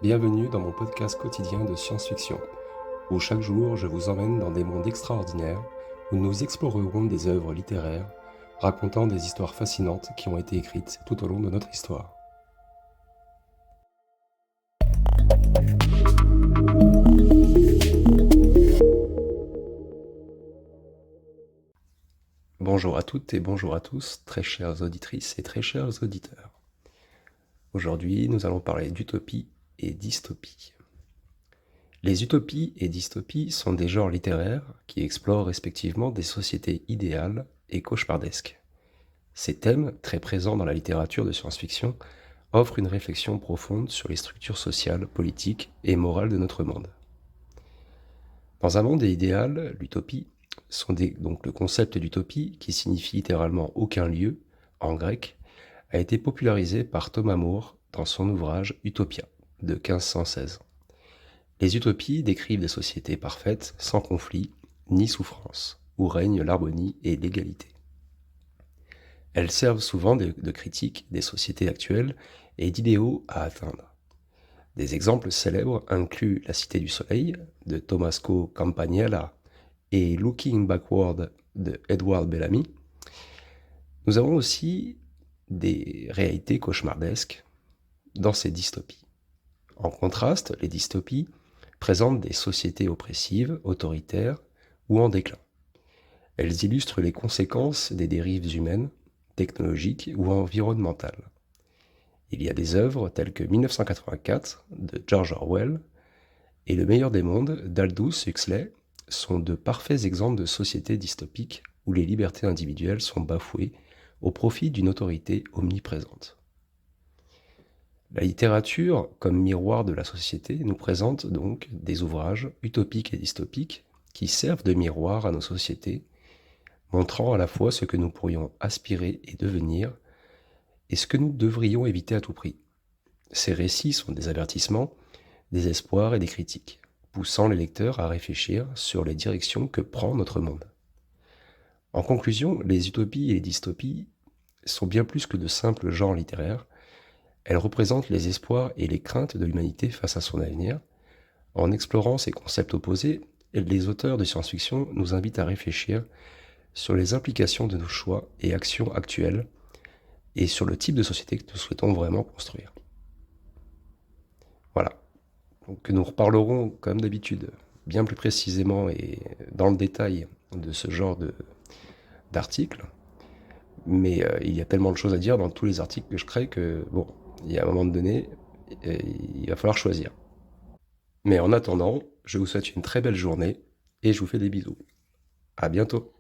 Bienvenue dans mon podcast quotidien de science-fiction, où chaque jour je vous emmène dans des mondes extraordinaires, où nous explorerons des œuvres littéraires, racontant des histoires fascinantes qui ont été écrites tout au long de notre histoire. Bonjour à toutes et bonjour à tous, très chères auditrices et très chers auditeurs. Aujourd'hui, nous allons parler d'utopie et dystopie. Les utopies et dystopies sont des genres littéraires qui explorent respectivement des sociétés idéales et cauchemardesques. Ces thèmes, très présents dans la littérature de science-fiction, offrent une réflexion profonde sur les structures sociales, politiques et morales de notre monde. Dans un monde idéal, l'utopie, donc le concept d'utopie, qui signifie littéralement aucun lieu, en grec, a été popularisé par Thomas More dans son ouvrage Utopia, de 1516. Les utopies décrivent des sociétés parfaites, sans conflit, ni souffrance, où règne l'harmonie et l'égalité. Elles servent souvent de critique des sociétés actuelles et d'idéaux à atteindre. Des exemples célèbres incluent La Cité du Soleil de Tommaso Campaniella et Looking Backward de Edward Bellamy. Nous avons aussi des réalités cauchemardesques dans ces dystopies. En contraste, les dystopies présentent des sociétés oppressives, autoritaires ou en déclin. Elles illustrent les conséquences des dérives humaines, technologiques ou environnementales. Il y a des œuvres telles que 1984 de George Orwell et Le meilleur des mondes d'Aldous Huxley sont de parfaits exemples de sociétés dystopiques où les libertés individuelles sont bafouées au profit d'une autorité omniprésente. La littérature, comme miroir de la société, nous présente donc des ouvrages utopiques et dystopiques qui servent de miroir à nos sociétés, montrant à la fois ce que nous pourrions aspirer et devenir, et ce que nous devrions éviter à tout prix. Ces récits sont des avertissements, des espoirs et des critiques, poussant les lecteurs à réfléchir sur les directions que prend notre monde. En conclusion, les utopies et les dystopies sont bien plus que de simples genres littéraires. Elles représentent les espoirs et les craintes de l'humanité face à son avenir. En explorant ces concepts opposés, les auteurs de science-fiction nous invitent à réfléchir sur les implications de nos choix et actions actuelles et sur le type de société que nous souhaitons vraiment construire. Voilà. Donc nous reparlerons, comme d'habitude, bien plus précisément et dans le détail de ce genre d'articles. Mais il y a tellement de choses à dire dans tous les articles que je crée que, bon, il y a un moment donné, il va falloir choisir. Mais en attendant, je vous souhaite une très belle journée et je vous fais des bisous. À bientôt.